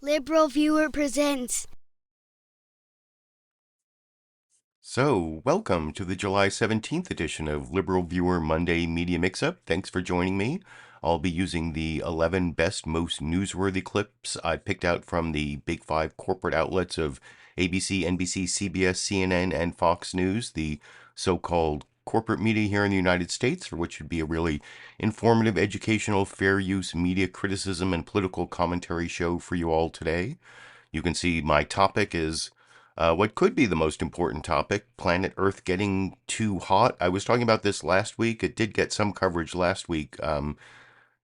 LiberalViewer presents. So, welcome to the July 17th edition of LiberalViewer Monday Media Mixup. Thanks for joining me. I'll be using the 11 best, most newsworthy clips I picked out from the big five corporate outlets of ABC, NBC, CBS, CNN, and Fox News, the so-called corporate media here in the United States, for which would be a really informative, educational, fair use media criticism and political commentary show for you all today. You can see my topic is what could be the most important topic, planet Earth getting too hot. I was talking about this last week. It did get some coverage last week.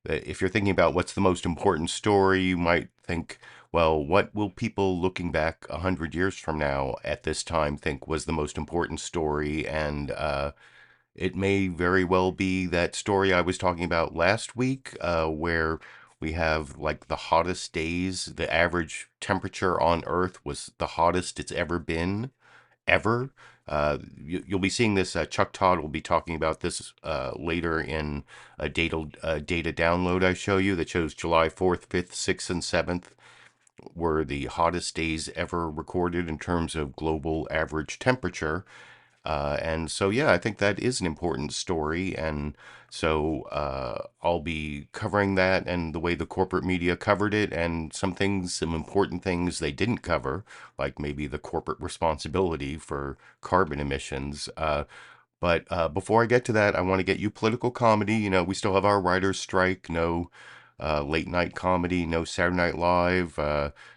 If you're thinking about what's the most important story, you might think, well, what will people looking back 100 years from now at this time think was the most important story? And it may very well be that story I was talking about last week, where we have like the hottest days. The average temperature on Earth was the hottest it's ever been, ever. You'll be seeing this. Chuck Todd will be talking about this later in a data download I show you that shows July 4th, 5th, 6th, and 7th were the hottest days ever recorded in terms of global average temperature. And so, yeah, I think that is an important story. And so I'll be covering that and the way the corporate media covered it and some important things they didn't cover, like maybe the corporate responsibility for carbon emissions. But before I get to that, I want to get you political comedy. You know, we still have our writers' strike, no late night comedy, no Saturday Night Live.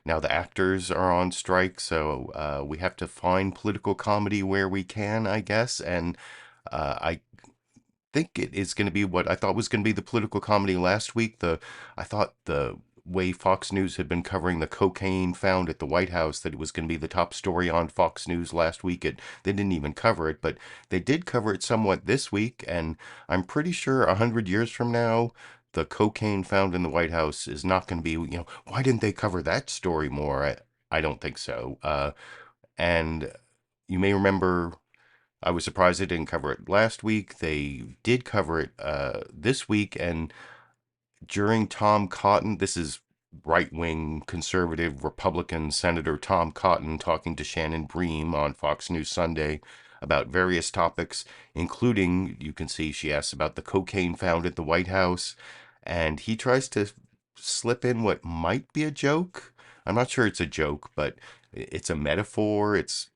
Now the actors are on strike, so we have to find political comedy where we can, I guess. And I think it is going to be what I thought was going to be the political comedy last week. I thought the way Fox News had been covering the cocaine found at the White House, that it was going to be the top story on Fox News last week. They didn't even cover it, but they did cover it somewhat this week. And I'm pretty sure 100 years from now, the cocaine found in the White House is not going to be, why didn't they cover that story more? I don't think so. And you may remember, I was surprised they didn't cover it last week. They did cover it this week. And during Tom Cotton, this is right-wing conservative Republican Senator Tom Cotton talking to Shannon Bream on Fox News Sunday about various topics, including, you can see she asks about the cocaine found at the White House, and he tries to slip in what might be a joke. I'm not sure it's a joke, but it's a metaphor. It's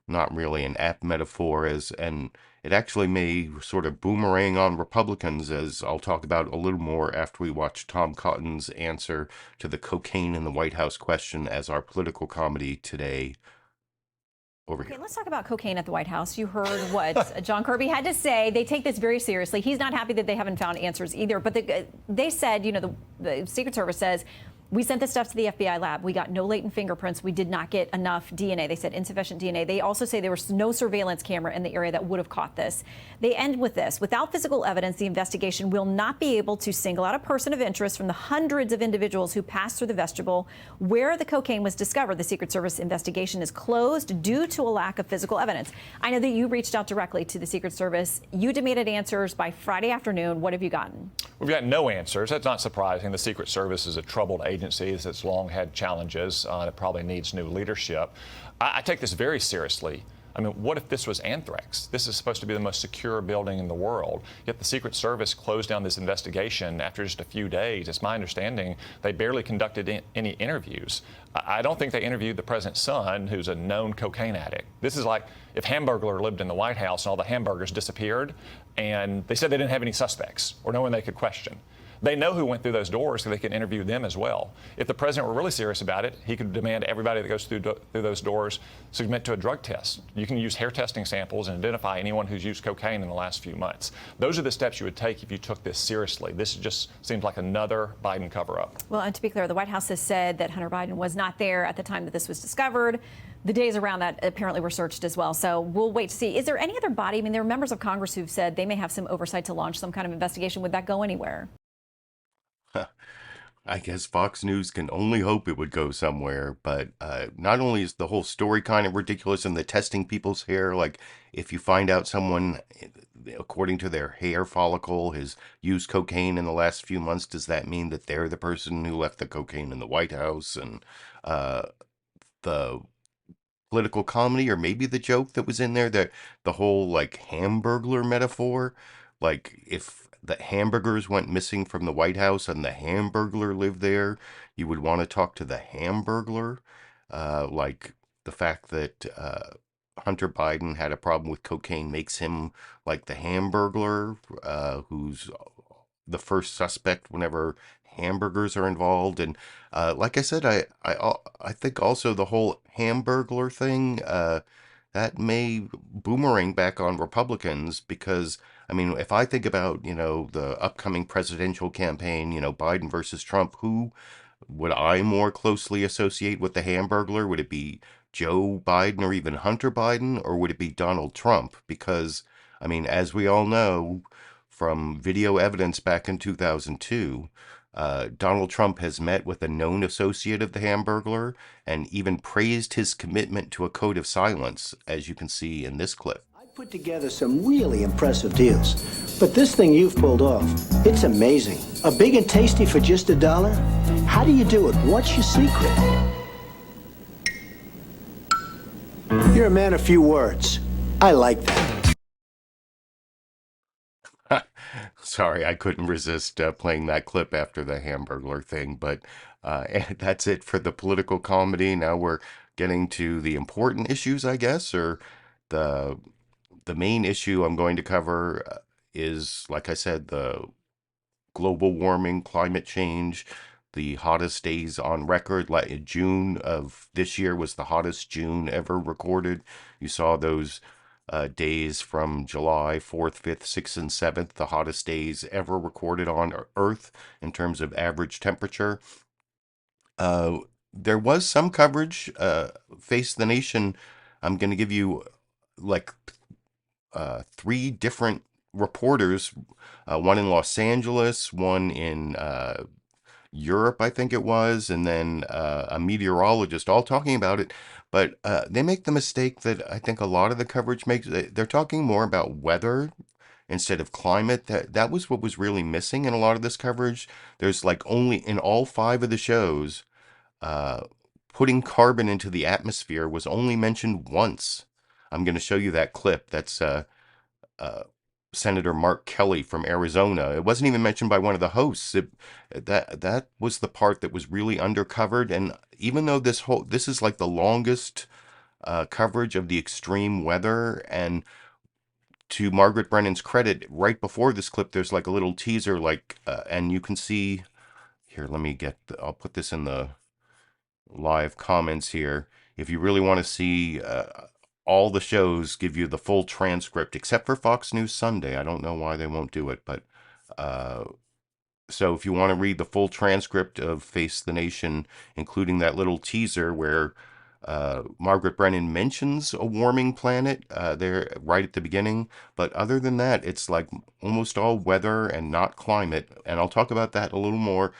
not really an apt metaphor, and it actually may sort of boomerang on Republicans, as I'll talk about a little more after we watch Tom Cotton's answer to the cocaine in the White House question as our political comedy today. Over here. Okay, let's talk about cocaine at the White House. You heard what John Kirby had to say. They take this very seriously. He's not happy that they haven't found answers either. But they said, the Secret Service says, we sent this stuff to the FBI lab. We got no latent fingerprints. We did not get enough DNA. They said insufficient DNA. They also say there was no surveillance camera in the area that would have caught this. They end with this. Without physical evidence, the investigation will not be able to single out a person of interest from the hundreds of individuals who passed through the vestibule where the cocaine was discovered. The Secret Service investigation is closed due to a lack of physical evidence. I know that you reached out directly to the Secret Service. You demanded answers by Friday afternoon. What have you gotten? We've got no answers. That's not surprising. The Secret Service is a troubled agency that's long had challenges. It probably needs new leadership. I take this very seriously. I mean, what if this was anthrax? This is supposed to be the most secure building in the world, yet the Secret Service closed down this investigation after just a few days. It's my understanding they barely conducted any interviews. I don't think they interviewed the president's son, who's a known cocaine addict. This is like if Hamburglar lived in the White House and all the hamburgers disappeared, and they said they didn't have any suspects or no one they could question. They know who went through those doors, so they can interview them as well. If the president were really serious about it, he could demand everybody that goes through those doors submit to a drug test. You can use hair testing samples and identify anyone who's used cocaine in the last few months. Those are the steps you would take if you took this seriously. This just seems like another Biden cover-up. Well, and to be clear, the White House has said that Hunter Biden was not there at the time that this was discovered. The days around that apparently were searched as well. So we'll wait to see. Is there any other body? I mean, there are members of Congress who've said they may have some oversight to launch some kind of investigation. Would that go anywhere? I guess Fox News can only hope it would go somewhere, but not only is the whole story kind of ridiculous and the testing people's hair, like if you find out someone, according to their hair follicle, has used cocaine in the last few months, does that mean that they're the person who left the cocaine in the White House? And the political comedy, or maybe the joke that was in there, that the whole like hamburglar metaphor, like if the hamburgers went missing from the White House and the hamburglar lived there, you would want to talk to the hamburglar. Like the fact that Hunter Biden had a problem with cocaine makes him like the hamburglar, who's the first suspect whenever hamburgers are involved. And like I said, I think also the whole hamburglar thing, that may boomerang back on Republicans, because I mean, if I think about, the upcoming presidential campaign, Biden versus Trump, who would I more closely associate with the hamburglar? Would it be Joe Biden or even Hunter Biden, or would it be Donald Trump? Because, I mean, as we all know from video evidence back in 2002, Donald Trump has met with a known associate of the hamburglar and even praised his commitment to a code of silence, as you can see in this clip. Put together some really impressive deals, but this thing you've pulled off, it's amazing. A big and tasty for just $1? How do you do it? What's your secret? You're a man of few words. I like that. Sorry, I couldn't resist playing that clip after the hamburglar thing, but that's it for the political comedy. Now we're getting to the important issues, I guess, or the main issue I'm going to cover is, like I said, the global warming, climate change, the hottest days on record. Like June of this year was the hottest June ever recorded. You saw those days from July 4th, 5th, 6th, and 7th, the hottest days ever recorded on Earth in terms of average temperature. There was some coverage. Face the Nation, I'm going to give you like 3 different reporters, one in Los Angeles, one in Europe, I think it was, and then a meteorologist, all talking about it. But they make the mistake that I think a lot of the coverage makes. They're talking more about weather instead of climate. That was what was really missing in a lot of this coverage. There's like only in all 5 of the shows, putting carbon into the atmosphere was only mentioned once. I'm going to show you that clip. That's Senator Mark Kelly from Arizona. It wasn't even mentioned by one of the hosts. That was the part that was really undercovered. And even though this is like the longest coverage of the extreme weather, and to Margaret Brennan's credit, right before this clip, there's like a little teaser, and you can see here. I'll put this in the live comments here. If you really want to see all the shows give you the full transcript, except for Fox News Sunday. I don't know why they won't do it, but so if you want to read the full transcript of Face the Nation, including that little teaser where Margaret Brennan mentions a warming planet there right at the beginning, but other than that, it's like almost all weather and not climate, and I'll talk about that a little more.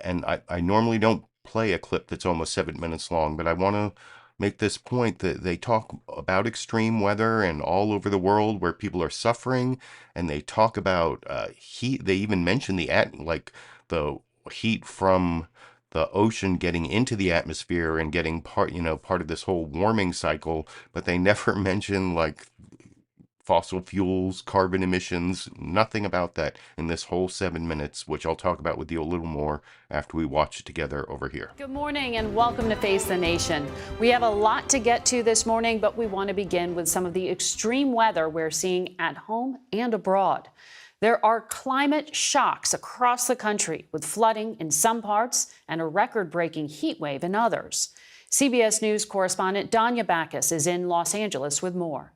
And I normally don't play a clip that's almost 7 minutes long, but I want to make this point that they talk about extreme weather and all over the world where people are suffering, and they talk about heat. They even mention the heat from the ocean getting into the atmosphere and getting part of this whole warming cycle, but they never mention like fossil fuels, carbon emissions, nothing about that in this whole 7 minutes, which I'll talk about with you a little more after we watch it together over here. Good morning and welcome to Face the Nation. We have a lot to get to this morning, but we want to begin with some of the extreme weather we're seeing at home and abroad. There are climate shocks across the country, with flooding in some parts and a record-breaking heat wave in others. CBS News correspondent Danya Bacchus is in Los Angeles with more.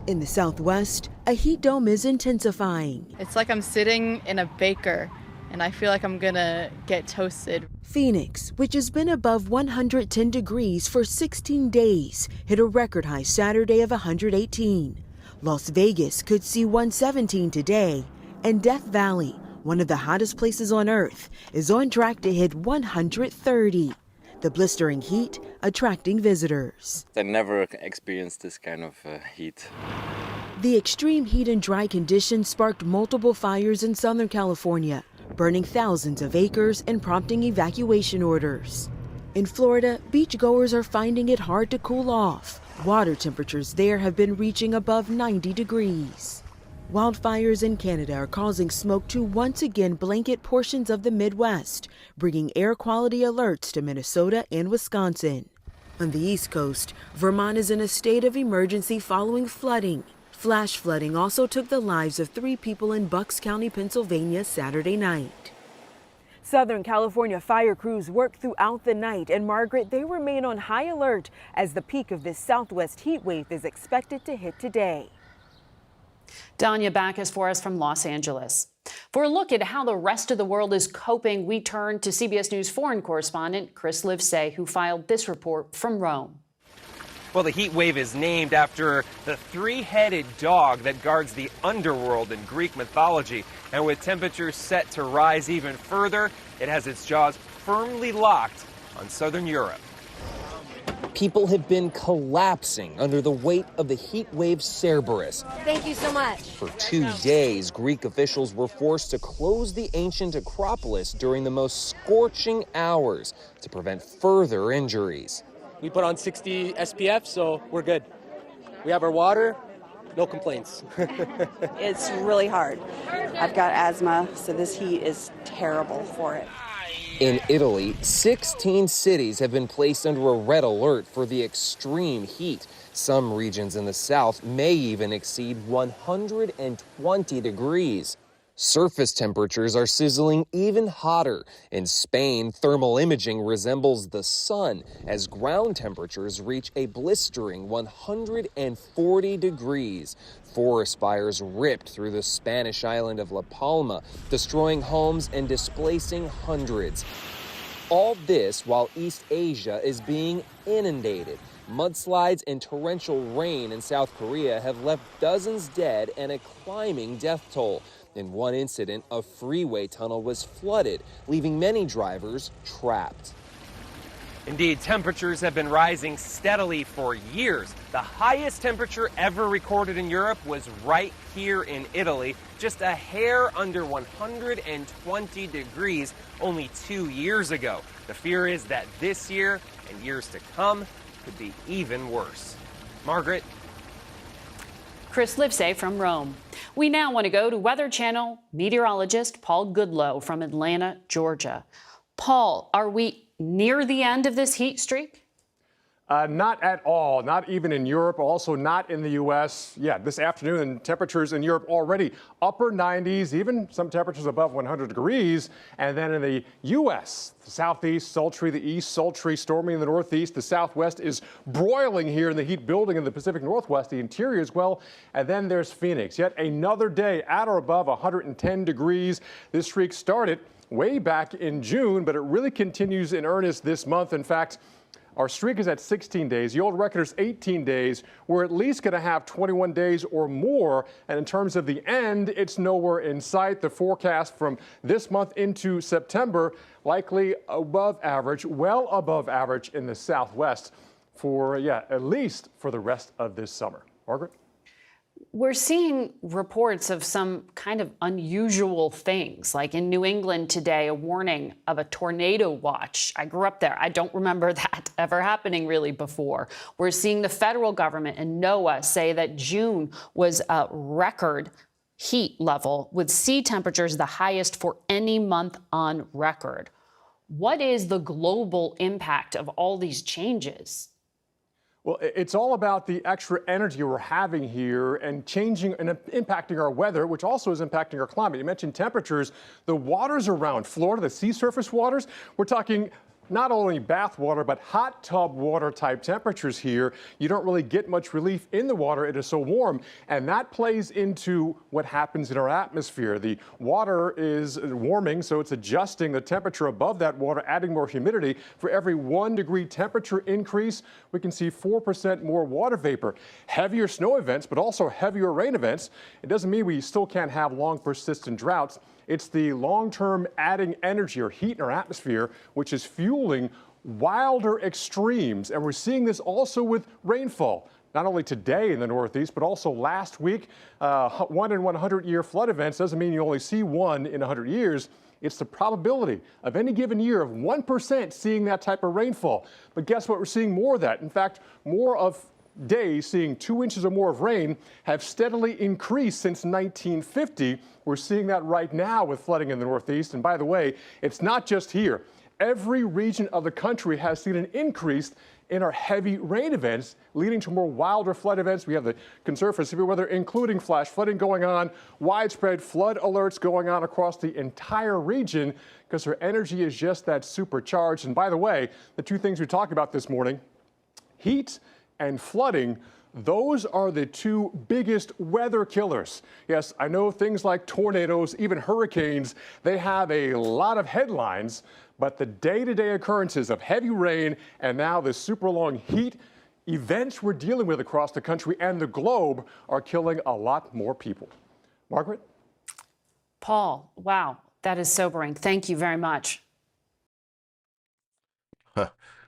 In the Southwest, a heat dome is intensifying. It's like I'm sitting in a baker, and I feel like I'm gonna get toasted. Phoenix, which has been above 110 degrees for 16 days, hit a record high Saturday of 118. Las Vegas could see 117 today, and Death Valley, one of the hottest places on Earth, is on track to hit 130. The blistering heat attracting visitors. I never experienced this kind of heat. The extreme heat and dry conditions sparked multiple fires in Southern California, burning thousands of acres and prompting evacuation orders. In Florida, beachgoers are finding it hard to cool off. Water temperatures there have been reaching above 90 degrees. Wildfires in Canada are causing smoke to once again blanket portions of the Midwest, bringing air quality alerts to Minnesota and Wisconsin. On the East Coast, Vermont is in a state of emergency following flooding. Flash flooding also took the lives of 3 people in Bucks County, Pennsylvania, Saturday night. Southern California fire crews worked throughout the night, and Margaret, they remain on high alert as the peak of this southwest heat wave is expected to hit today. Danya Bacchus for us from Los Angeles. For a look at how the rest of the world is coping, we turn to CBS News foreign correspondent Chris Livesay, who filed this report from Rome. Well, the heat wave is named after the 3-headed dog that guards the underworld in Greek mythology. And with temperatures set to rise even further, it has its jaws firmly locked on southern Europe. People have been collapsing under the weight of the heat wave Cerberus. Thank you so much. For 2 days, Greek officials were forced to close the ancient Acropolis during the most scorching hours to prevent further injuries. We put on 60 SPF, so we're good. We have our water, no complaints. It's really hard. I've got asthma, so this heat is terrible for it. In Italy, 16 cities have been placed under a red alert for the extreme heat. Some regions in the south may even exceed 120 degrees. Surface temperatures are sizzling even hotter. In Spain, thermal imaging resembles the sun as ground temperatures reach a blistering 140 degrees. Forest fires ripped through the Spanish island of La Palma, destroying homes and displacing hundreds. All this while East Asia is being inundated. Mudslides and torrential rain in South Korea have left dozens dead and a climbing death toll. In one incident, a freeway tunnel was flooded, leaving many drivers trapped. Indeed, temperatures have been rising steadily for years. The highest temperature ever recorded in Europe was right here in Italy, just a hair under 120 degrees only 2 years ago. The fear is that this year and years to come could be even worse. Margaret? Chris Livesay from Rome. We now want to go to Weather Channel meteorologist Paul Goodloe from Atlanta, Georgia. Paul, are we near the end of this heat streak? Not at all, not even in Europe, also not in the U.S. Yeah, this afternoon, temperatures in Europe already upper 90s, even some temperatures above 100 degrees. And then in the U.S., the southeast, sultry, the east, sultry, stormy in the northeast. The southwest is broiling here in the heat building in the Pacific Northwest, the interior as well. And then there's Phoenix, yet another day at or above 110 degrees. This streak started way back in June, but it really continues in earnest this month. In fact, our streak is at 16 days. The old record is 18 days. We're at least going to have 21 days or more. And in terms of the end, it's nowhere in sight. The forecast from this month into September, likely above average, well above average in the Southwest for, at least for the rest of this summer. Margaret? We're seeing reports of some kind of unusual things, like in New England today, a warning of a tornado watch. I grew up there. I don't remember that ever happening really before. We're seeing the federal government and NOAA say that June was a record heat level with sea temperatures the highest for any month on record. What is the global impact of all these changes? Well, it's all about the extra energy we're having here and changing and impacting our weather, which also is impacting our climate. You mentioned temperatures. The waters around Florida, the sea surface waters, we're talking not only bath water, but hot tub water type temperatures here. You don't really get much relief in the water. It is so warm. And that plays into what happens in our atmosphere. The water is warming, so it's adjusting the temperature above that water, adding more humidity. For every 1 degree temperature increase, we can see 4% more water vapor. Heavier snow events, but also heavier rain events. It doesn't mean we still can't have long, persistent droughts. It's the long-term adding energy or heat in our atmosphere, which is fueling wilder extremes. And we're seeing this also with rainfall. Not only today in the Northeast, but also last week. 1 in 100-year flood events doesn't mean you only see one in 100 years. It's the probability of any given year of 1% seeing that type of rainfall. But guess what? We're seeing more of that. In fact, more of days seeing 2 inches or more of rain have steadily increased since 1950. We're seeing that right now with flooding in the Northeast. And by the way, it's not just here. Every region of the country has seen an increase in our heavy rain events, leading to more wilder flood events. We have the concern for severe weather, including flash flooding going on, widespread flood alerts going on across the entire region because our energy is just that supercharged. And by the way, the two things we talked about this morning, heat and flooding, those are the two biggest weather killers. Yes, I know things like tornadoes, even hurricanes, they have a lot of headlines, but the day-to-day occurrences of heavy rain and now the super long heat events we're dealing with across the country and the globe are killing a lot more people. Margaret? Paul, wow, that is sobering. Thank you very much.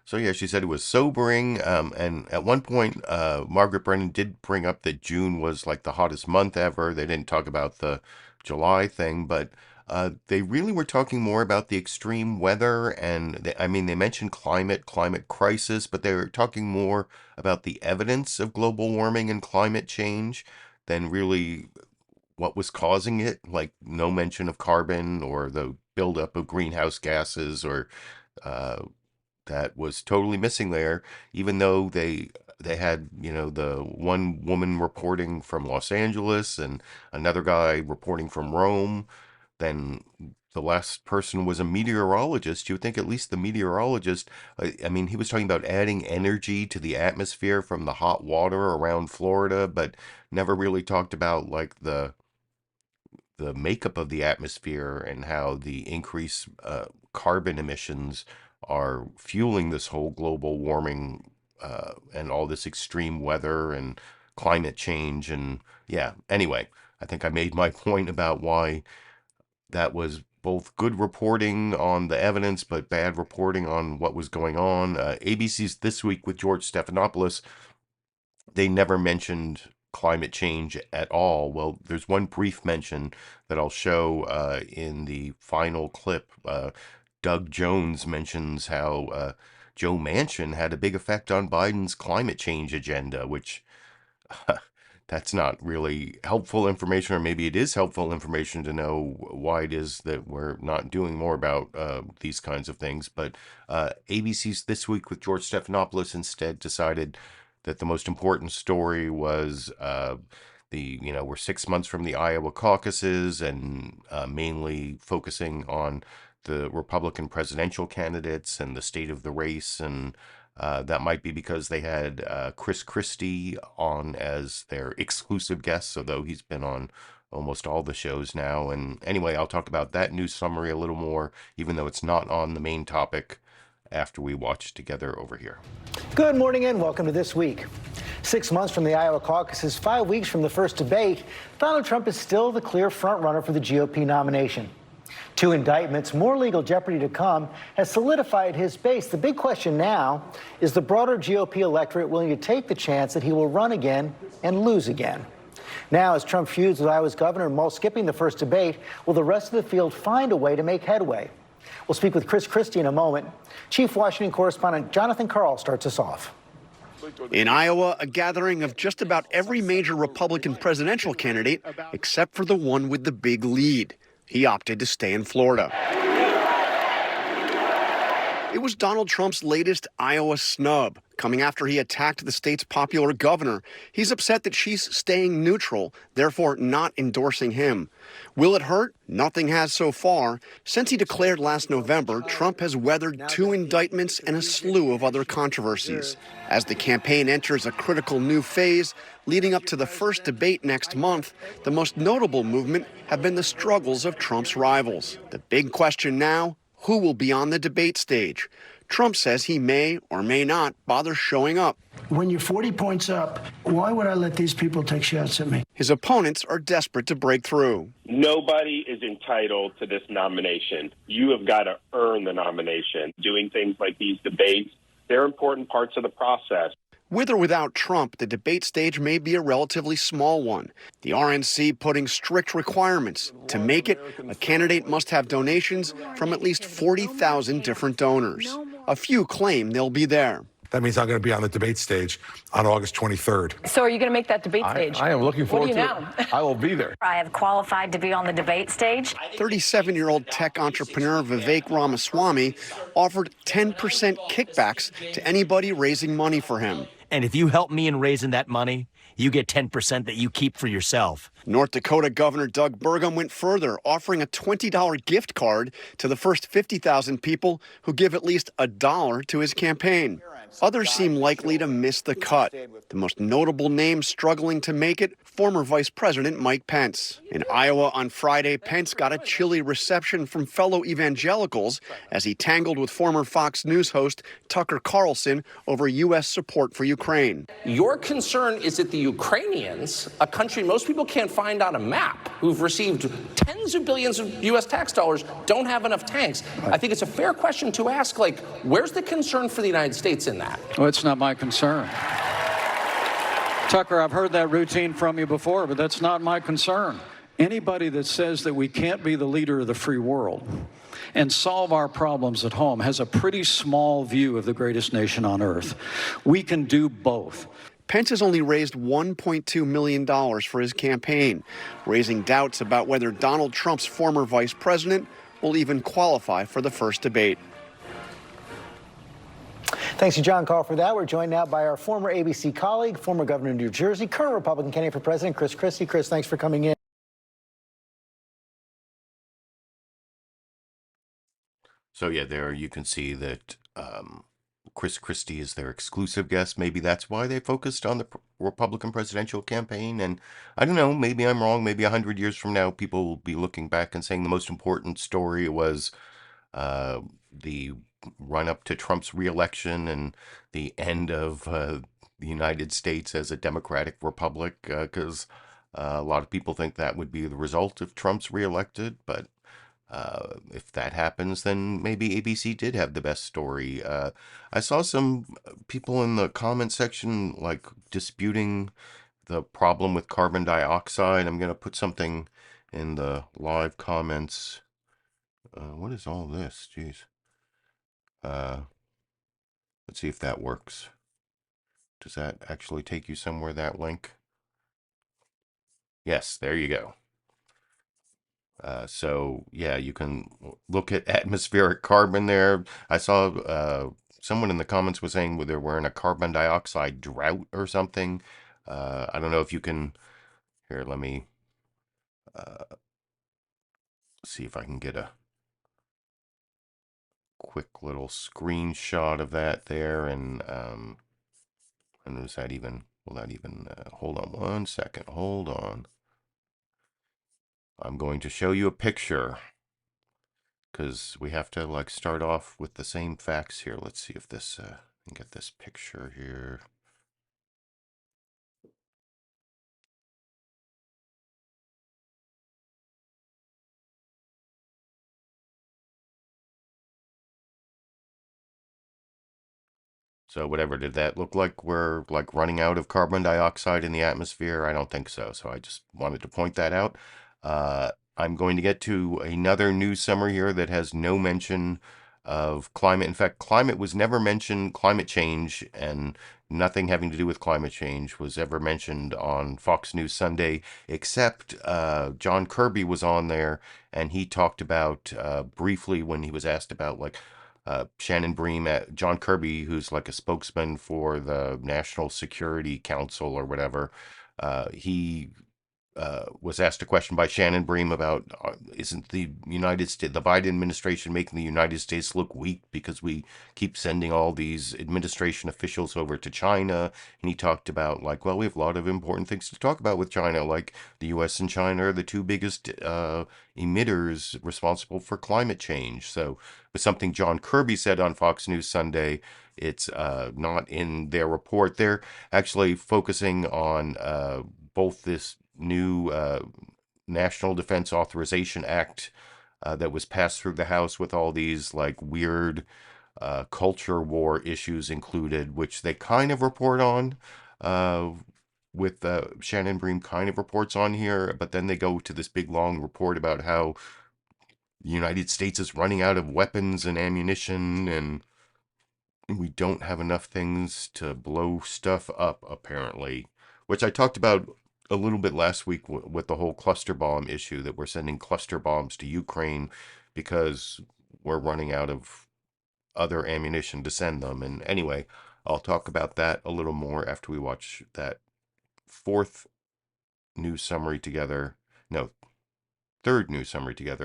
So yeah, she said it was sobering. And at one point, Margaret Brennan did bring up that June was like the hottest month ever. They didn't talk about the July thing, but they really were talking more about the extreme weather. And they mentioned climate crisis, but they were talking more about the evidence of global warming and climate change than really what was causing it. Like no mention of carbon or the buildup of greenhouse gases or that was totally missing there, even though they had, the one woman reporting from Los Angeles and another guy reporting from Rome. Then the last person was a meteorologist. You would think at least the meteorologist, he was talking about adding energy to the atmosphere from the hot water around Florida, but never really talked about like the makeup of the atmosphere and how the increased carbon emissions are fueling this whole global warming and all this extreme weather and climate change. And yeah, anyway, I think I made my point about why that was both good reporting on the evidence, but bad reporting on what was going on. ABC's This Week with George Stephanopoulos, they never mentioned climate change at all. Well, there's one brief mention that I'll show in the final clip. Doug Jones mentions how Joe Manchin had a big effect on Biden's climate change agenda, which that's not really helpful information, or maybe it is helpful information to know why it is that we're not doing more about these kinds of things. But ABC's This Week with George Stephanopoulos instead decided that the most important story was we're 6 months from the Iowa caucuses and mainly focusing on the Republican presidential candidates and the state of the race. And that might be because they had Chris Christie on as their exclusive guest, although he's been on almost all the shows now. And anyway, I'll talk about that news summary a little more, even though it's not on the main topic, after we watch together over here. Good morning and welcome to This Week. 6 months from the Iowa caucuses, 5 weeks from the first debate, Donald Trump is still the clear frontrunner for the GOP nomination. 2 indictments, more legal jeopardy to come, has solidified his base. The big question now is the broader GOP electorate willing to take the chance that he will run again and lose again. Now, as Trump feuds with Iowa's governor while skipping the first debate, will the rest of the field find a way to make headway? We'll speak with Chris Christie in a moment. Chief Washington correspondent Jon Karl starts us off. In Iowa, a gathering of just about every major Republican presidential candidate, except for the one with the big lead. He opted to stay in Florida. It was Donald Trump's latest Iowa snub, coming after he attacked the state's popular governor. He's upset that she's staying neutral, therefore not endorsing him. Will it hurt? Nothing has so far. Since he declared last November, Trump has weathered 2 indictments and a slew of other controversies. As the campaign enters a critical new phase, leading up to the first debate next month, the most notable movement have been the struggles of Trump's rivals. The big question now, who will be on the debate stage? Trump says he may or may not bother showing up. When you're 40 points up, why would I let these people take shots at me? His opponents are desperate to break through. Nobody is entitled to this nomination. You have got to earn the nomination. Doing things like these debates, they're important parts of the process. With or without Trump, the debate stage may be a relatively small one. The RNC putting strict requirements. To make it, a candidate must have donations from at least 40,000 different donors. A few claim they'll be there. That means I'm going to be on the debate stage on August 23rd. So are you going to make that debate stage? I am looking forward to it. I will be there. I have qualified to be on the debate stage. 37-year-old tech entrepreneur Vivek Ramaswamy offered 10% kickbacks to anybody raising money for him. And if you help me in raising that money, you get 10% that you keep for yourself. North Dakota Governor Doug Burgum went further, offering a $20 gift card to the first 50,000 people who give at least $1 to his campaign. Others seem likely to miss the cut. The most notable name struggling to make it, former Vice President Mike Pence. In Iowa on Friday, Pence got a chilly reception from fellow evangelicals as he tangled with former Fox News host Tucker Carlson over U.S. support for Ukraine. Your concern is that the Ukrainians, a country most people can't find on a map, who've received tens of billions of U.S. tax dollars, don't have enough tanks. I think it's a fair question to ask, like, where's the concern for the United States in that? Well, it's not my concern. Tucker, I've heard that routine from you before, but that's not my concern. Anybody that says that we can't be the leader of the free world and solve our problems at home has a pretty small view of the greatest nation on earth. We can do both. Pence has only raised $1.2 million for his campaign, raising doubts about whether Donald Trump's former vice president will even qualify for the first debate. Thanks to Jon Karl for that. We're joined now by our former ABC colleague, former governor of New Jersey, current Republican candidate for president, Chris Christie. Chris, thanks for coming in. So yeah, there you can see that Chris Christie is their exclusive guest. Maybe that's why they focused on the Republican presidential campaign. And I don't know, maybe I'm wrong. Maybe 100 years from now, people will be looking back and saying the most important story was the run up to Trump's reelection and the end of the United States as a democratic republic, because a lot of people think that would be the result if Trump's reelected. But if that happens, then maybe ABC did have the best story. I saw some people in the comment section like disputing the problem with carbon dioxide. I'm going to put something in the live comments. What is all this? Jeez. Let's see if that works. Does that actually take you somewhere, that link? Yes, there you go. So yeah, you can look at atmospheric carbon there. I saw someone in the comments was saying they're wearing a carbon dioxide drought or something. I don't know if you can. Here, let me see if I can get a quick little screenshot of that there. And is that even? Will that even? Hold on 1 second. Hold on. I'm going to show you a picture because we have to like start off with the same facts here. Let's see if this can get this picture here. So whatever, did that look like we're like running out of carbon dioxide in the atmosphere? I don't think so. So I just wanted to point that out. I'm going to get to another news summary here that has no mention of climate. In fact, climate was never mentioned. Climate change and nothing having to do with climate change was ever mentioned on Fox News Sunday, except John Kirby was on there and he talked about briefly when he was asked about like Shannon Bream, John Kirby, who's like a spokesman for the National Security Council or whatever. He was asked a question by Shannon Bream about isn't the Biden administration making the United States look weak because we keep sending all these administration officials over to China? And he talked about like, well, we have a lot of important things to talk about with China, like the U.S. and China are the two biggest emitters responsible for climate change. So it was something Jon Karl said on Fox News Sunday. It's not in their report. They're actually focusing on both this new National Defense Authorization Act that was passed through the House with all these like weird culture war issues included, which they kind of report on with Shannon Bream kind of reports on here, but then they go to this big long report about how the United States is running out of weapons and ammunition and we don't have enough things to blow stuff up, apparently, which I talked about a little bit last week with the whole cluster bomb issue, that we're sending cluster bombs to Ukraine because we're running out of other ammunition to send them. And anyway, I'll talk about that a little more after we watch that third news summary together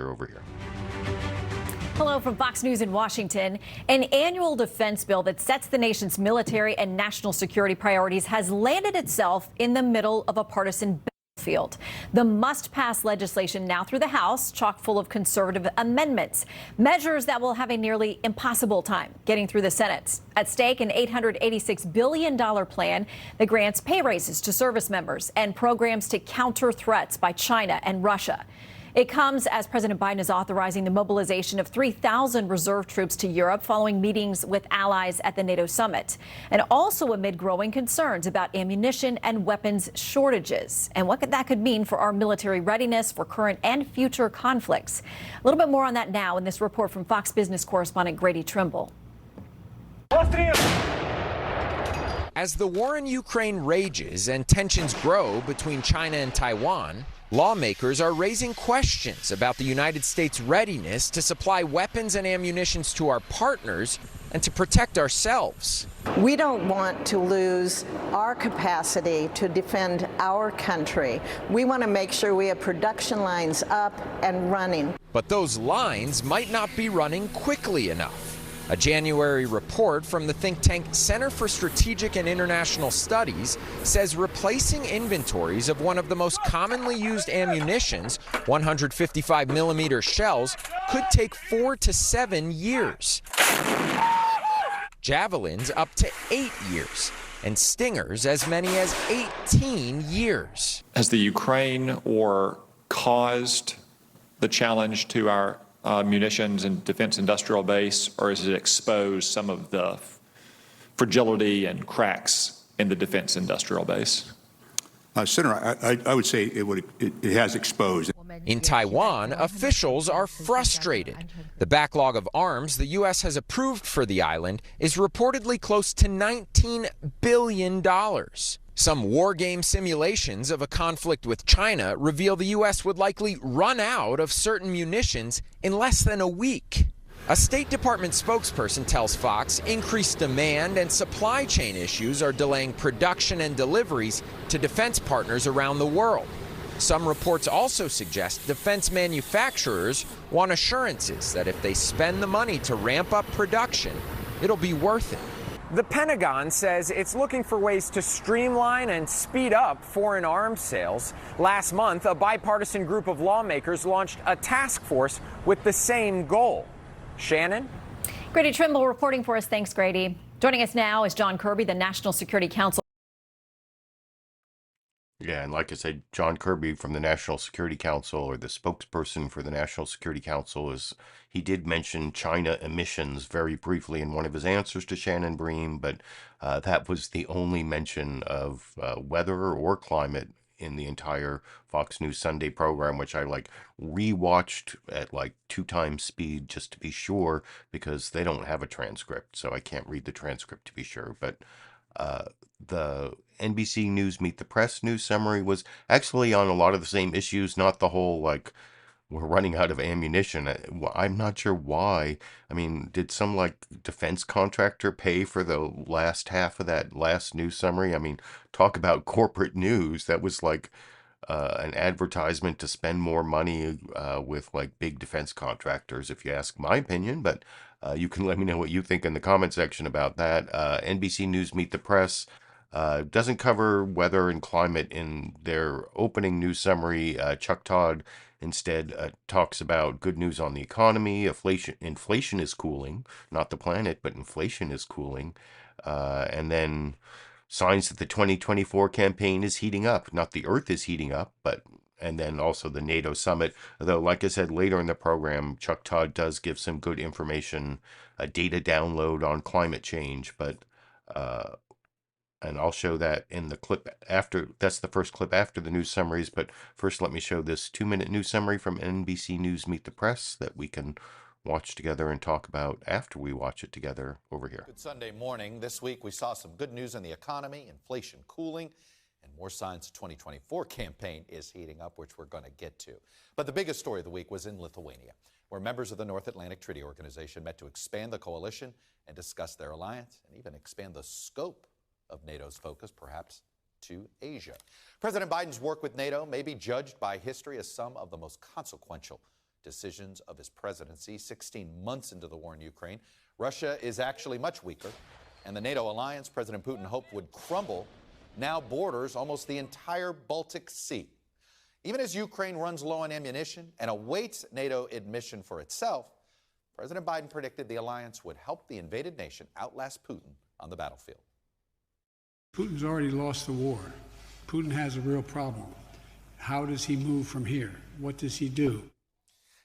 over here. Hello from Fox News in Washington. An annual defense bill that sets the nation's military and national security priorities has landed itself in the middle of a partisan battlefield. The must-pass legislation now through the House, chock full of conservative amendments, measures that will have a nearly impossible time getting through the Senate. At stake, an $886 billion plan that grants pay raises to service members and programs to counter threats by China and Russia. It comes as President Biden is authorizing the mobilization of 3,000 reserve troops to Europe following meetings with allies at the NATO summit, and also amid growing concerns about ammunition and weapons shortages and what that could mean for our military readiness for current and future conflicts. A little bit more on that now in this report from Fox Business correspondent Grady Trimble. As the war in Ukraine rages and tensions grow between China and Taiwan, lawmakers are raising questions about the United States' readiness to supply weapons and ammunition to our partners and to protect ourselves. We don't want to lose our capacity to defend our country. We want to make sure we have production lines up and running. But those lines might not be running quickly enough. A January report from the think tank Center for Strategic and International Studies says replacing inventories of one of the most commonly used ammunitions, 155 millimeter shells, could take 4 to 7 years. Javelins up to 8 years, and Stingers as many as 18 years. Has the Ukraine war caused the challenge to our munitions and defense industrial base, or has it exposed some of the fragility and cracks in the defense industrial base? Senator, I would say it has exposed. In Taiwan, officials are frustrated. The backlog of arms the U.S. has approved for the island is reportedly close to $19 billion. Some war game simulations of a conflict with China reveal the U.S. would likely run out of certain munitions in less than a week. A State Department spokesperson tells Fox increased demand and supply chain issues are delaying production and deliveries to defense partners around the world. Some reports also suggest defense manufacturers want assurances that if they spend the money to ramp up production, it'll be worth it. The Pentagon says it's looking for ways to streamline and speed up foreign arms sales. Last month, a bipartisan group of lawmakers launched a task force with the same goal. Shannon? Grady Trimble reporting for us. Thanks, Grady. Joining us now is Jon Karl, the National Security Council. Yeah, and like I said, Jon Karl from the National Security Council, or the spokesperson for the National Security Council, he did mention China emissions very briefly in one of his answers to Shannon Bream, but that was the only mention of weather or climate in the entire Fox News Sunday program, which I rewatched at 2 times speed just to be sure, because they don't have a transcript, so I can't read the transcript to be sure. But the NBC News Meet the Press news summary was actually on a lot of the same issues, not the whole we're running out of ammunition. I'm not sure why. I mean, did some defense contractor pay for the last half of that last news summary? I mean, talk about corporate news. That was an advertisement to spend more money with like big defense contractors, if you ask my opinion. But you can let me know what you think in the comment section about that. NBC News Meet the Press doesn't cover weather and climate in their opening news summary. Chuck Todd instead talks about good news on the economy. Inflation is cooling, not the planet, but inflation is cooling. And then signs that the 2024 campaign is heating up. Not the earth is heating up, but and then also the NATO summit. Though, like I said, later in the program, Chuck Todd does give some good information, a data download on climate change, but and I'll show that in the clip after. That's the first clip after the news summaries. But first, let me show this 2-minute news summary from NBC News Meet the Press that we can watch together and talk about after we watch it together over here. Good Sunday morning. This week we saw some good news in the economy, inflation cooling, and more signs the 2024 campaign is heating up, which we're going to get to. But the biggest story of the week was in Lithuania, where members of the North Atlantic Treaty Organization met to expand the coalition and discuss their alliance and even expand the scope of NATO's focus, perhaps to Asia. President Biden's work with NATO may be judged by history as some of the most consequential decisions of his presidency. 16 months into the war in Ukraine, Russia is actually much weaker, and the NATO alliance President Putin hoped would crumble now borders almost the entire Baltic Sea. Even as Ukraine runs low on ammunition and awaits NATO admission for itself, President Biden predicted the alliance would help the invaded nation outlast Putin on the battlefield. Putin's already lost the war. Putin has a real problem. How does he move from here? What does he do?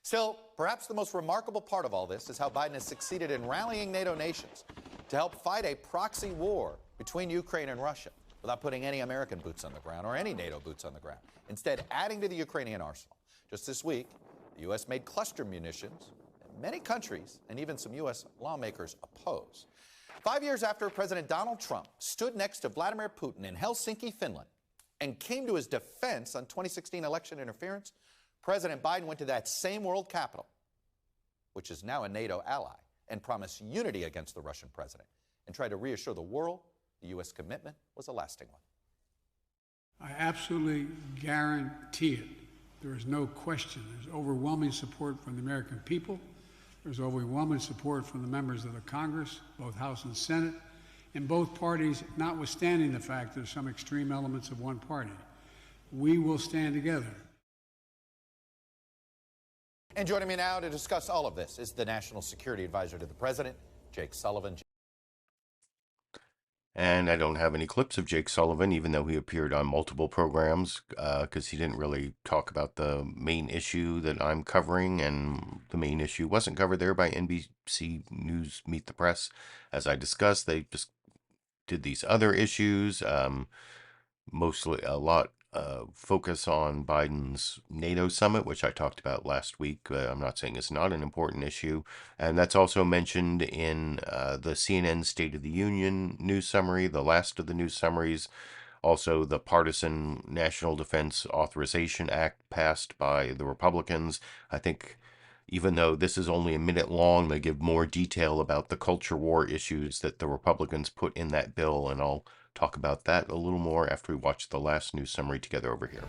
Still, perhaps the most remarkable part of all this is how Biden has succeeded in rallying NATO nations to help fight a proxy war between Ukraine and Russia without putting any American boots on the ground or any NATO boots on the ground, instead adding to the Ukrainian arsenal. Just this week, the U.S. made cluster munitions that many countries and even some U.S. lawmakers oppose. 5 years after President Donald Trump stood next to Vladimir Putin in Helsinki, Finland, and came to his defense on 2016 election interference, President Biden went to that same world capital, which is now a NATO ally, and promised unity against the Russian president and tried to reassure the world the U.S. commitment was a lasting one. I absolutely guarantee it. There is no question. There's overwhelming support from the American people. There's overwhelming support from the members of the Congress, both House and Senate, and both parties, notwithstanding the fact there's some extreme elements of one party. We will stand together. And joining me now to discuss all of this is the National Security Advisor to the President, Jake Sullivan. And I don't have any clips of Jake Sullivan, even though he appeared on multiple programs, because he didn't really talk about the main issue that I'm covering, and the main issue wasn't covered there by NBC News Meet the Press. As I discussed, they just did these other issues, mostly a lot focus on Biden's NATO summit, which I talked about last week. I'm not saying it's not an important issue. And that's also mentioned in the CNN State of the Union news summary, the last of the news summaries. Also, the partisan National Defense Authorization Act passed by the Republicans. I think even though this is only a minute long, they give more detail about the culture war issues that the Republicans put in that bill, and I'll talk about that a little more after we watch the last news summary together over here.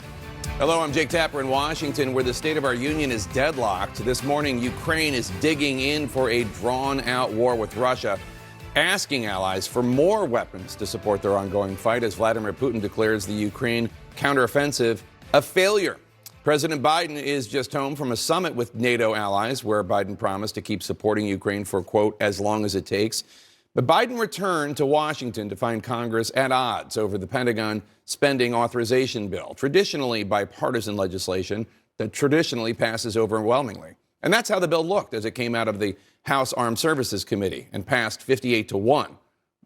Hello, I'm Jake Tapper in Washington, where the State of our Union is deadlocked. This morning, Ukraine is digging in for a drawn-out war with Russia, asking allies for more weapons to support their ongoing fight as Vladimir Putin declares the Ukraine counteroffensive a failure. President Biden is just home from a summit with NATO allies where Biden promised to keep supporting Ukraine for, quote, as long as it takes. But Biden returned to Washington to find Congress at odds over the Pentagon spending authorization bill, traditionally bipartisan legislation that traditionally passes overwhelmingly. And that's how the bill looked as it came out of the House Armed Services Committee and passed 58-1.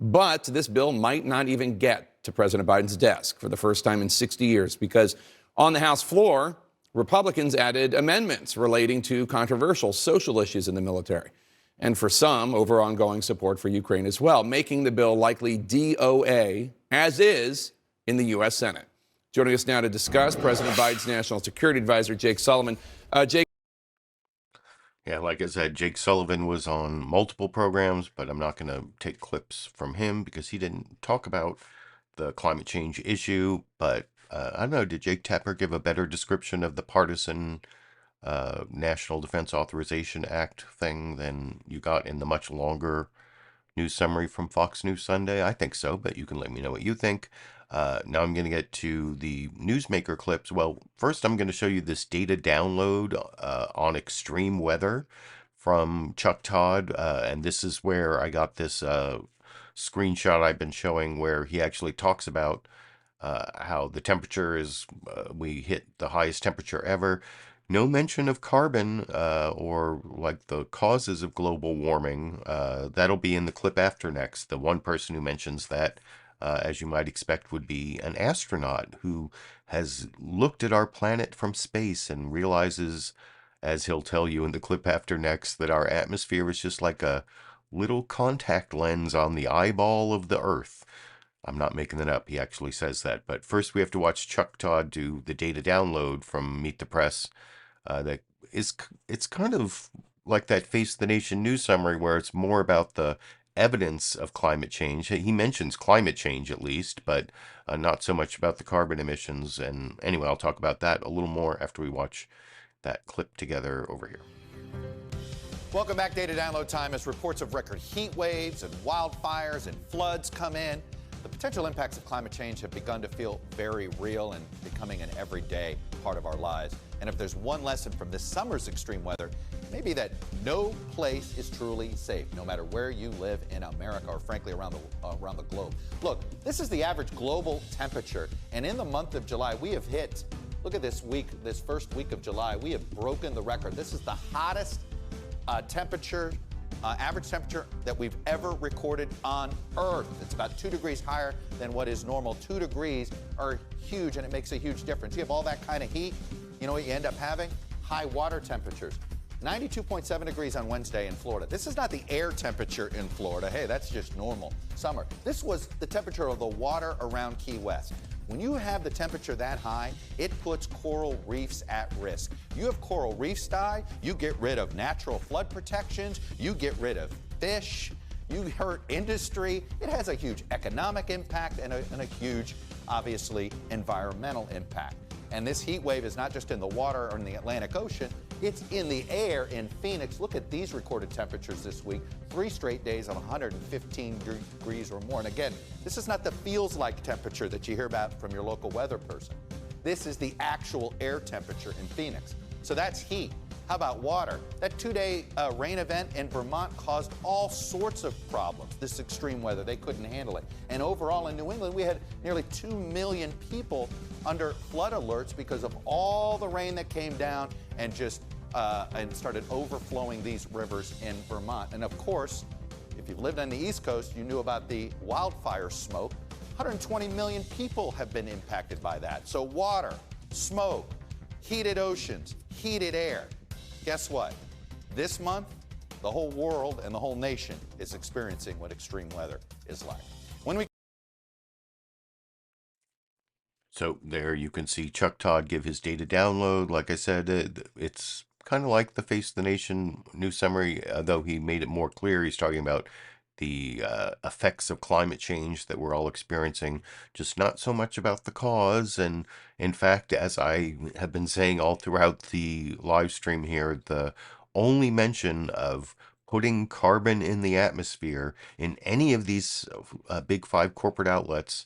But this bill might not even get to President Biden's desk for the first time in 60 years because on the House floor, Republicans added amendments relating to controversial social issues in the military, and for some, over ongoing support for Ukraine as well, making the bill likely DOA, as is, in the U.S. Senate. Joining us now to discuss, President Biden's National Security Advisor, Jake Sullivan. Jake. Yeah, like I said, Jake Sullivan was on multiple programs, but I'm not going to take clips from him because he didn't talk about the climate change issue. But I don't know, did Jake Tapper give a better description of the partisan National Defense Authorization Act thing than you got in the much longer news summary from Fox News Sunday? I think so, but you can let me know what you think. Now I'm going to get to the newsmaker clips. Well, first I'm going to show you this data download on extreme weather from Chuck Todd, and this is where I got this screenshot I've been showing where he actually talks about how the temperature is, we hit the highest temperature ever. No mention of carbon or like the causes of global warming. That'll be in the clip after next. The one person who mentions that, as you might expect, would be an astronaut who has looked at our planet from space and realizes, as he'll tell you in the clip after next, that our atmosphere is just like a little contact lens on the eyeball of the Earth. I'm not making that up. He actually says that. But first we have to watch Chuck Todd do the data download from Meet the Press. It's kind of like that Face the Nation news summary where it's more about the evidence of climate change. He mentions climate change at least, but not so much about the carbon emissions. And anyway, I'll talk about that a little more after we watch that clip together over here. Welcome back. Data download time as reports of record heat waves and wildfires and floods come in. The potential impacts of climate change have begun to feel very real and becoming an everyday part of our lives. And if there's one lesson from this summer's extreme weather, it may be that no place is truly safe, no matter where you live in America or frankly around the globe. Look, this is the average global temperature, and in the month of July, we have hit, look at this week, this first week of July, we have broken the record. This is the hottest temperature, average temperature that we've ever recorded on Earth. It's about 2 degrees higher than what is normal. 2 degrees are huge, and it makes a huge difference. You have all that kind of heat, you know what you end up having? High water temperatures. 92.7 degrees on Wednesday in Florida. This is not the air temperature in Florida. Hey, that's just normal summer. This was the temperature of the water around Key West. When you have the temperature that high, it puts coral reefs at risk. You have coral reefs die, you get rid of natural flood protections, you get rid of fish, you hurt industry. It has a huge economic impact and a huge, obviously, environmental impact. And this heat wave is not just in the water or in the Atlantic Ocean, it's in the air in Phoenix. Look at these recorded temperatures this week. 3 straight days of 115 degrees or more. And again, this is not the feels like temperature that you hear about from your local weather person. This is the actual air temperature in Phoenix. So that's heat. How about water? That 2-day rain event in Vermont caused all sorts of problems. This extreme weather, they couldn't handle it. And overall in New England, we had nearly 2 million people under flood alerts because of all the rain that came down and just and started overflowing these rivers in Vermont. And of course, if you've lived on the East Coast, you knew about the wildfire smoke. 120 million people have been impacted by that. So water, smoke, heated oceans, heated air. Guess what? This month, the whole world and the whole nation is experiencing what extreme weather is like. So there you can see Chuck Todd give his data download. Like I said, it's kind of like the Face the Nation news summary, though he made it more clear. He's talking about the effects of climate change that we're all experiencing, just not so much about the cause. And in fact, as I have been saying all throughout the live stream here, the only mention of putting carbon in the atmosphere in any of these big 5 corporate outlets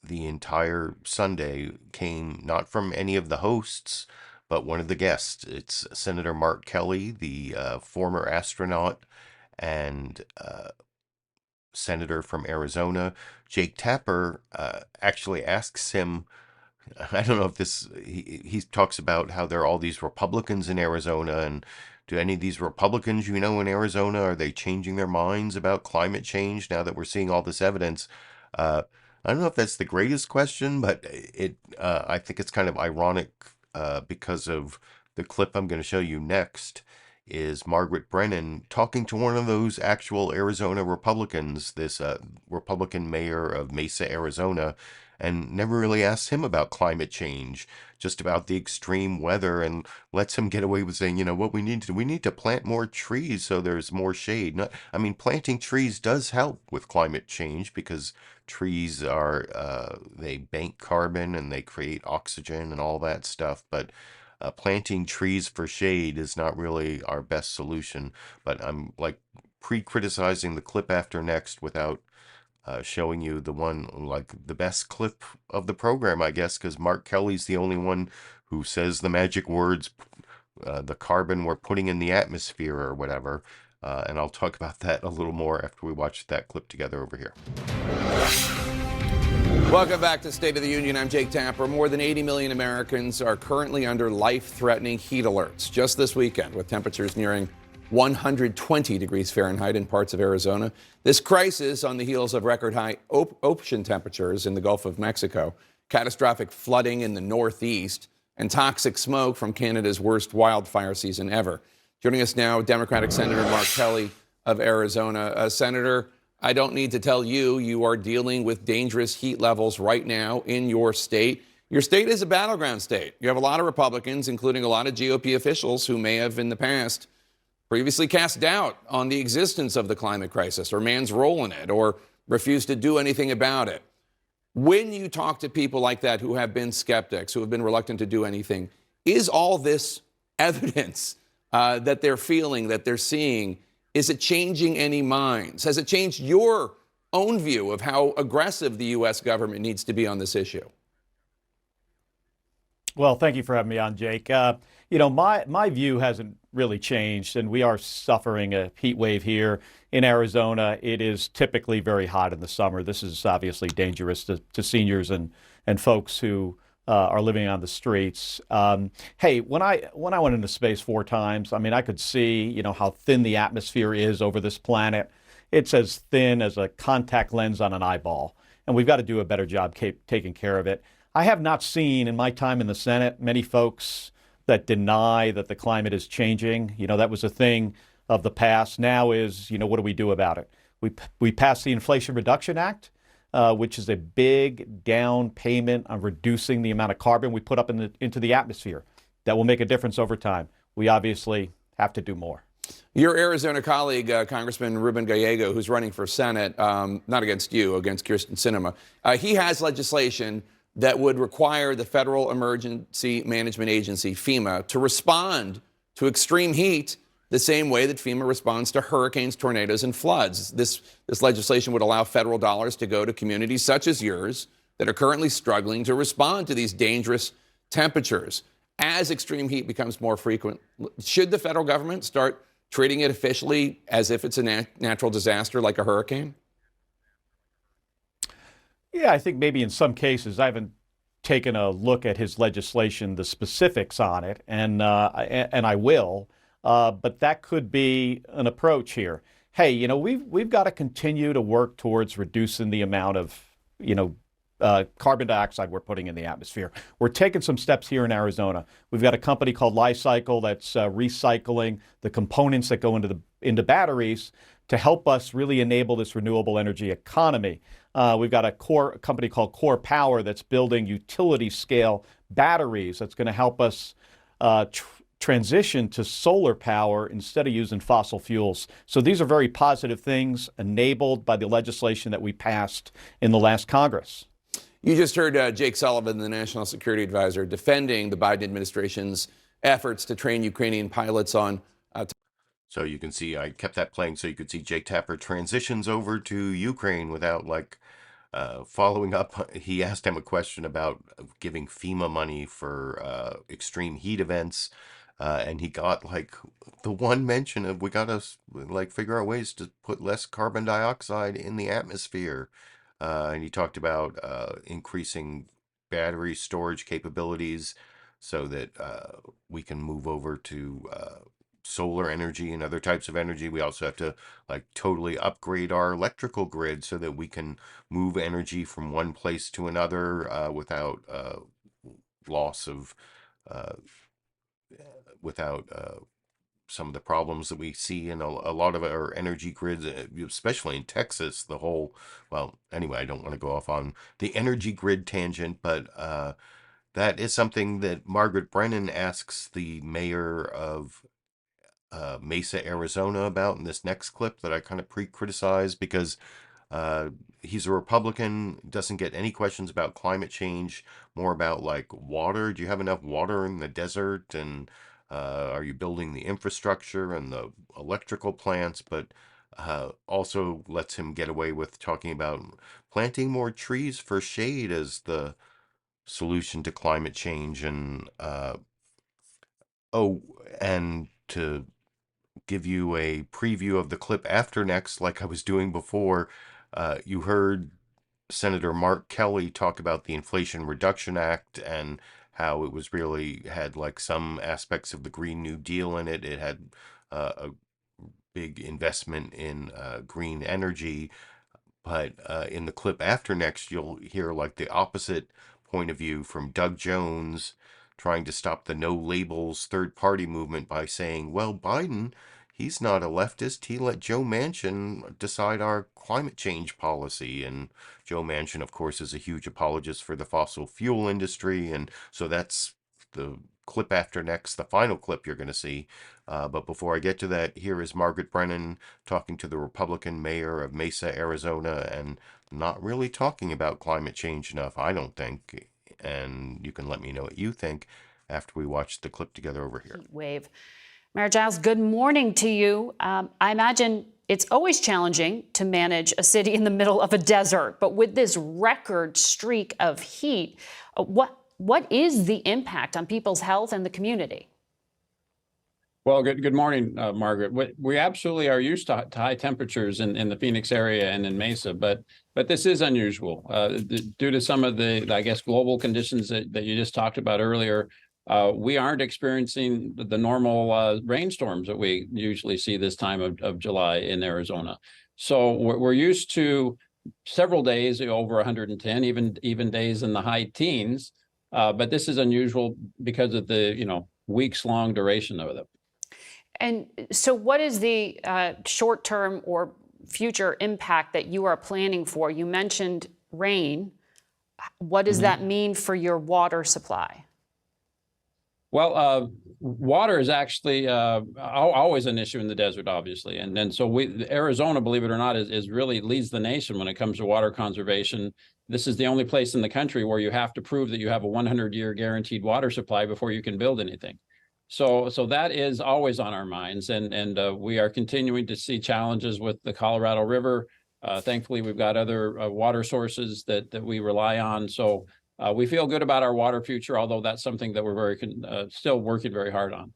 the entire Sunday came not from any of the hosts, but one of the guests. It's Senator Mark Kelly, the former astronaut and senator from Arizona. Jake Tapper actually asks him, I don't know if this, he talks about how there are all these Republicans in Arizona, and do any of these Republicans you know in Arizona, are they changing their minds about climate change now that we're seeing all this evidence? I don't know if that's the greatest question, but I think it's kind of ironic because of the clip I'm going to show you next is Margaret Brennan talking to one of those actual Arizona Republicans, this Republican mayor of Mesa, Arizona, and never really asks him about climate change, just about the extreme weather, and lets him get away with saying, you know, what we need to plant more trees so there's more shade. I mean, planting trees does help with climate change because trees are, they bank carbon and they create oxygen and all that stuff, but planting trees for shade is not really our best solution. But I'm like pre-criticizing the clip after next without showing you the one, like the best clip of the program, I guess, because Mark Kelly's the only one who says the magic words, the carbon we're putting in the atmosphere or whatever. And I'll talk about that a little more after we watch that clip together over here. Welcome back to State of the Union. I'm Jake Tapper. More than 80 million Americans are currently under life-threatening heat alerts just this weekend, with temperatures nearing 120 degrees Fahrenheit in parts of Arizona. This crisis on the heels of record-high ocean temperatures in the Gulf of Mexico, catastrophic flooding in the Northeast, and toxic smoke from Canada's worst wildfire season ever. Joining us now, Democratic Senator Mark Kelly of Arizona. Senator, I don't need to tell you, you are dealing with dangerous heat levels right now in your state. Your state is a battleground state. You have a lot of Republicans, including a lot of GOP officials who may have in the past previously cast doubt on the existence of the climate crisis or man's role in it or refused to do anything about it. When you talk to people like that who have been skeptics, who have been reluctant to do anything, is all this evidence that they're feeling, that they're seeing, is it changing any minds? Has it changed your own view of how aggressive the U.S. government needs to be on this issue? Well, thank you for having me on, Jake. You know, my view hasn't really changed, and we are suffering a heat wave here in Arizona. It is typically very hot in the summer. This is obviously dangerous to seniors and folks who are living on the streets. Hey, when I went into space 4 times, I mean, I could see, you know, how thin the atmosphere is over this planet. It's as thin as a contact lens on an eyeball, and we've got to do a better job taking care of it. I have not seen in my time in the Senate many folks that deny that the climate is changing. You know, that was a thing of the past. Now is, you know, what do we do about it? We passed the Inflation Reduction Act, which is a big down payment on reducing the amount of carbon we put up into the atmosphere. That will make a difference over time. We obviously have to do more. Your Arizona colleague, Congressman Ruben Gallego, who's running for Senate, not against you, against Kyrsten Sinema, he has legislation that would require the Federal Emergency Management Agency, FEMA, to respond to extreme heat the same way that FEMA responds to hurricanes, tornadoes, and floods. This legislation would allow federal dollars to go to communities such as yours that are currently struggling to respond to these dangerous temperatures. As extreme heat becomes more frequent, should the federal government start treating it officially as if it's a natural disaster like a hurricane? Yeah, I think maybe in some cases. I haven't taken a look at his legislation, the specifics on it, and I will. But that could be an approach here. Hey, you know, we've got to continue to work towards reducing the amount of, you know, carbon dioxide we're putting in the atmosphere. We're taking some steps here in Arizona. We've got a company called Li-Cycle that's recycling the components that go into batteries to help us really enable this renewable energy economy. We've got a company called Core Power that's building utility-scale batteries that's going to help us transition to solar power instead of using fossil fuels. So these are very positive things enabled by the legislation that we passed in the last Congress. You just heard Jake Sullivan, the National Security Advisor, defending the Biden administration's efforts to train Ukrainian pilots on So you can see, I kept that playing so you could see Jake Tapper transitions over to Ukraine without following up. He asked him a question about giving FEMA money for extreme heat events. And he got the one mention of we got to figure out ways to put less carbon dioxide in the atmosphere. And he talked about increasing battery storage capabilities so that we can move over to solar energy and other types of energy. We also have to totally upgrade our electrical grid so that we can move energy from one place to another without loss of without some of the problems that we see in a lot of our energy grids, especially in Texas. Well, anyway, I don't want to go off on the energy grid tangent, but that is something that Margaret Brennan asks the mayor of Mesa, Arizona about in this next clip that I kind of pre-criticized because he's a Republican, doesn't get any questions about climate change, more about like water. Do you have enough water in the desert? And are you building the infrastructure and the electrical plants? But also lets him get away with talking about planting more trees for shade as the solution to climate change. And and to give you a preview of the clip after next, like I was doing before, you heard Senator Mark Kelly talk about the Inflation Reduction Act and how it was really had like some aspects of the Green New Deal in it. It had a big investment in green energy. But in the clip after next, you'll hear like the opposite point of view from Doug Jones trying to stop the no labels third party movement by saying, well, Biden, he's not a leftist. He let Joe Manchin decide our climate change policy. And Joe Manchin, of course, is a huge apologist for the fossil fuel industry. And so that's the clip after next, the final clip you're going to see. But before I get to that, here is Margaret Brennan talking to the Republican mayor of Mesa, Arizona, and not really talking about climate change enough, I don't think. And you can let me know what you think after we watch the clip together over here. Heat wave. Mayor Giles, good morning to you. I imagine it's always challenging to manage a city in the middle of a desert, but with this record streak of heat, what is the impact on people's health and the community? Well, good morning, Margaret. We absolutely are used to high temperatures in the Phoenix area and in Mesa, but this is unusual due to some of the, I guess, global conditions that you just talked about earlier. We aren't experiencing the normal rainstorms that we usually see this time of July in Arizona. So we're used to several days over 110, even days in the high teens. But this is unusual because of the weeks-long duration of it. And so what is the short-term or future impact that you are planning for? You mentioned rain. What does that mean for your water supply? Well, water is actually always an issue in the desert, obviously. And so Arizona, believe it or not, is really leads the nation when it comes to water conservation. This is the only place in the country where you have to prove that you have a 100-year guaranteed water supply before you can build anything. So that is always on our minds, and we are continuing to see challenges with the Colorado River. Thankfully, we've got other water sources that we rely on. So we feel good about our water future, although that's something that we're still working very hard on.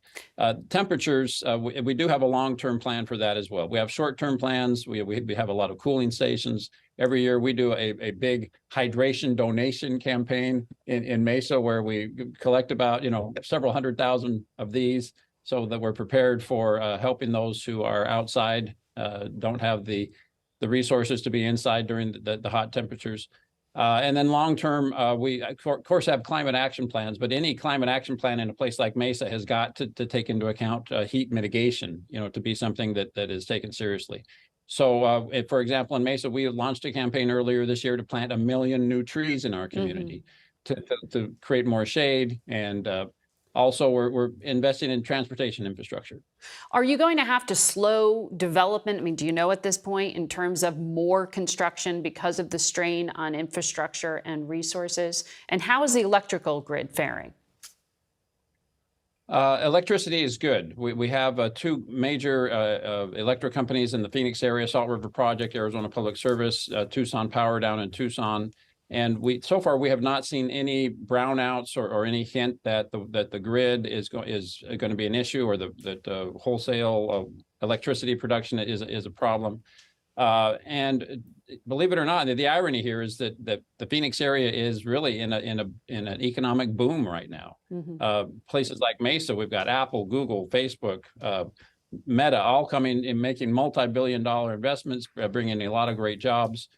Temperatures, we do have a long-term plan for that as well. We have short-term plans. We have a lot of cooling stations. Every year we do a big hydration donation campaign in Mesa where we collect about, several 100,000 of these so that we're prepared for helping those who are outside, don't have the resources to be inside during the hot temperatures. And then long-term, we, of course, have climate action plans, but any climate action plan in a place like Mesa has got to take into account heat mitigation, to be something that is taken seriously. So, for example, in Mesa, we launched a campaign earlier this year to plant 1 million new trees in our community to create more shade. And also, we're investing in transportation infrastructure. Are you going to have to slow development? I mean, do you know at this point in terms of more construction because of the strain on infrastructure and resources? And how is the electrical grid faring? Electricity is good. We have two major electric companies in the Phoenix area: Salt River Project, Arizona Public Service, Tucson Power down in Tucson. And so far we have not seen any brownouts or any hint that the grid is going to be an issue, or that the wholesale electricity production is a problem. And believe it or not, the irony here is that the Phoenix area is really in an economic boom right now. Places like Mesa, we've got Apple, Google, Facebook, Meta, all coming and making multi-billion-dollar investments, bringing a lot of great jobs.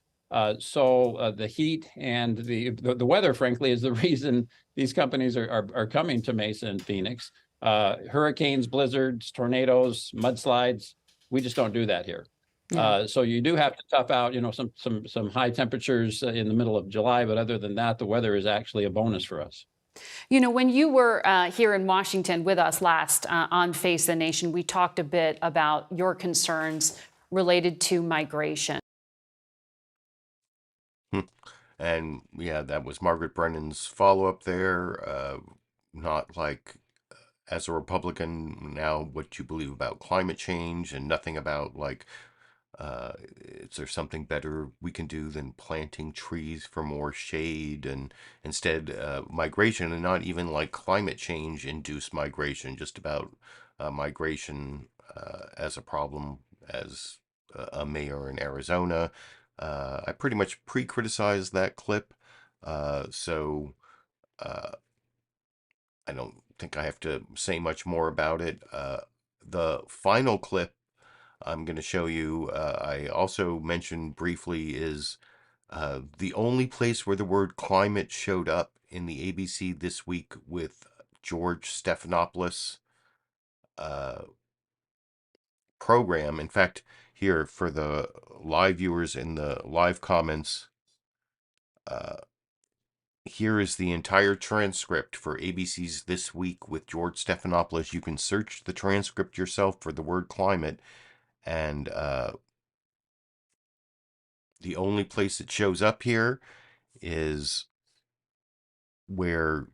So the heat and the weather, frankly, is the reason these companies are coming to Mesa and Phoenix. hurricanes, blizzards, tornadoes, mudslides. We just don't do that here. So you do have to tough out, some high temperatures in the middle of July, but other than that, the weather is actually a bonus for us. When you were here in Washington with us last on Face the Nation, we talked a bit about your concerns related to migration. And yeah, that was Margaret Brennan's follow-up there. Not like, as a Republican, now what you believe about climate change, and nothing about like, is there something better we can do than planting trees for more shade, and instead migration, and not even like climate change induced migration, just about migration as a problem. As a mayor in Arizona, I pretty much pre-criticized that clip, so I don't think I have to say much more about it. The final clip I'm going to show you, I also mentioned briefly, is the only place where the word climate showed up in the ABC This Week with George Stephanopoulos program. In fact, here for the live viewers in the live comments, here is the entire transcript for ABC's This Week with George Stephanopoulos. You can search the transcript yourself for the word climate, and the only place it shows up here is where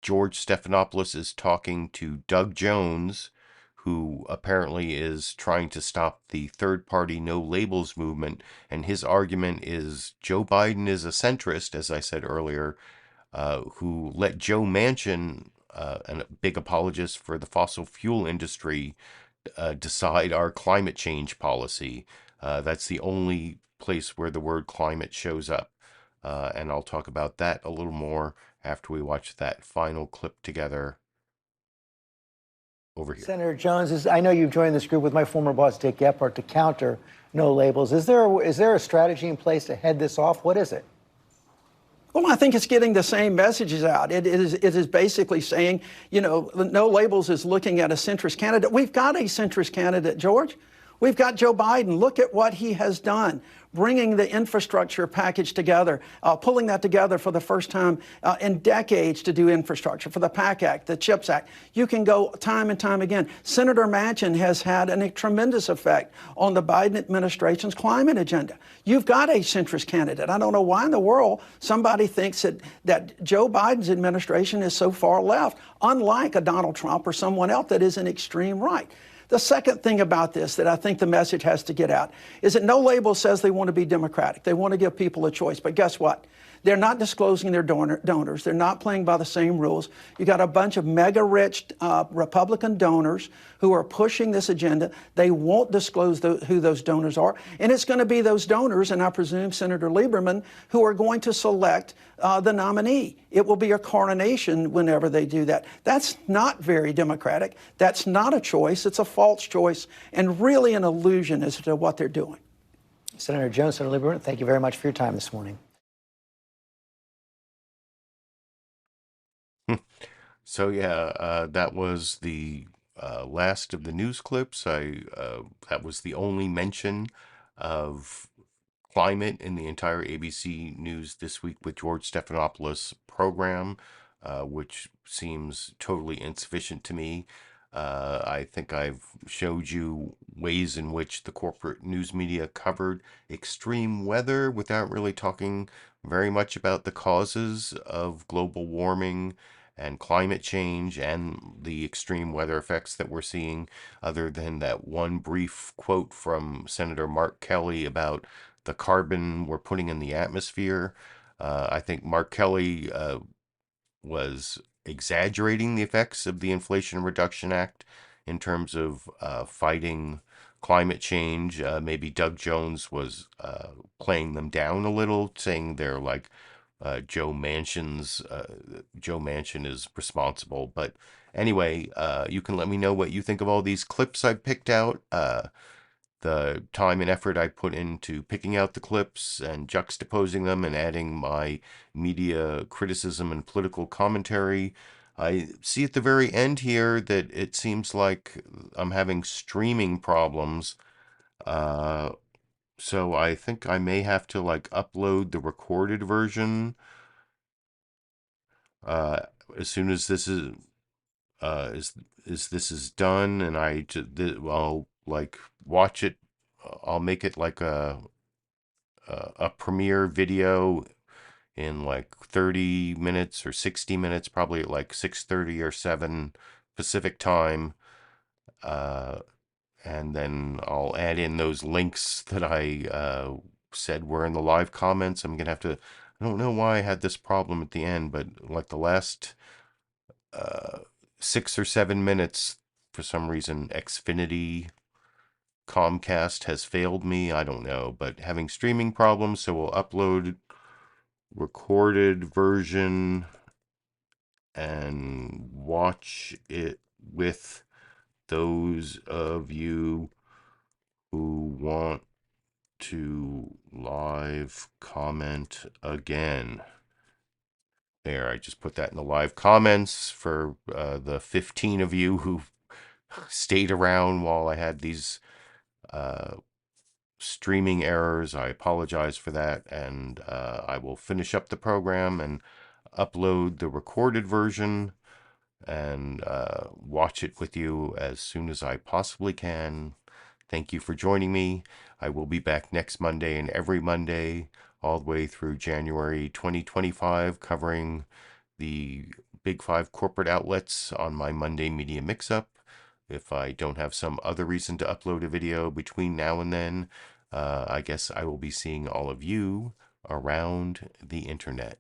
George Stephanopoulos is talking to Doug Jones, who apparently is trying to stop the third-party no labels movement. And his argument is Joe Biden is a centrist, as I said earlier, who let Joe Manchin, a big apologist for the fossil fuel industry, decide our climate change policy. That's the only place where the word climate shows up. And I'll talk about that a little more after we watch that final clip together over here. Senator Jones, I know you've joined this group with my former boss, Dick Gephardt, to counter no labels. Is there a strategy in place to head this off? What is it? Well, I think it's getting the same messages out. It is basically saying, no labels is looking at a centrist candidate. We've got a centrist candidate, George. We've got Joe Biden. Look at what he has done, bringing the infrastructure package together, pulling that together for the first time in decades to do infrastructure, for the PAC Act, the CHIPS Act. You can go time and time again. Senator Manchin has had a tremendous effect on the Biden administration's climate agenda. You've got a centrist candidate. I don't know why in the world somebody thinks that Joe Biden's administration is so far left, unlike a Donald Trump or someone else that is an extreme right. The second thing about this that I think the message has to get out is that No Label says they want to be democratic. They want to give people a choice. But guess what? They're not disclosing their donors. They're not playing by the same rules. You got a bunch of mega-rich Republican donors who are pushing this agenda. They won't disclose who those donors are. And it's going to be those donors, and I presume Senator Lieberman, who are going to select the nominee. It will be a coronation whenever they do that. That's not very democratic. That's not a choice. It's a false choice and really an illusion as to what they're doing. Senator Jones, Senator Lieberman, thank you very much for your time this morning. So yeah, that was the last of the news clips. That was the only mention of climate in the entire ABC News This Week with George Stephanopoulos program, which seems totally insufficient to me. I think I've showed you ways in which the corporate news media covered extreme weather without really talking very much about the causes of global warming and climate change and the extreme weather effects that we're seeing, other than that one brief quote from Senator Mark Kelly about the carbon we're putting in the atmosphere. I think Mark Kelly was exaggerating the effects of the Inflation Reduction Act in terms of fighting climate change. Maybe Doug Jones was playing them down a little, saying they're like Joe Manchin is responsible. But anyway, you can let me know what you think of all these clips I picked out. The time and effort I put into picking out the clips and juxtaposing them and adding my media criticism and political commentary. I see at the very end here that it seems like I'm having streaming problems. So I think I may have to like upload the recorded version as soon as this is this is done, and I'll like watch it. I'll make it like a premiere video in like 30 minutes or 60 minutes, probably at like 6:30 or 7 Pacific time. And then I'll add in those links that I said were in the live comments. I'm going to have to, I don't know why I had this problem at the end, but like the last 6 or 7 minutes, for some reason, Xfinity Comcast has failed me. I don't know, but having streaming problems, so we'll upload recorded version and watch it with those of you who want to live comment again. There, I just put that in the live comments for the 15 of you who stayed around while I had these streaming errors. I apologize for that, and I will finish up the program and upload the recorded version and watch it with you as soon as I possibly can. Thank you for joining me. I will be back next Monday and every Monday all the way through January 2025, covering the Big Five corporate outlets on my Monday Media Mix-Up. If I don't have some other reason to upload a video between now and then, I guess I will be seeing all of you around the internet.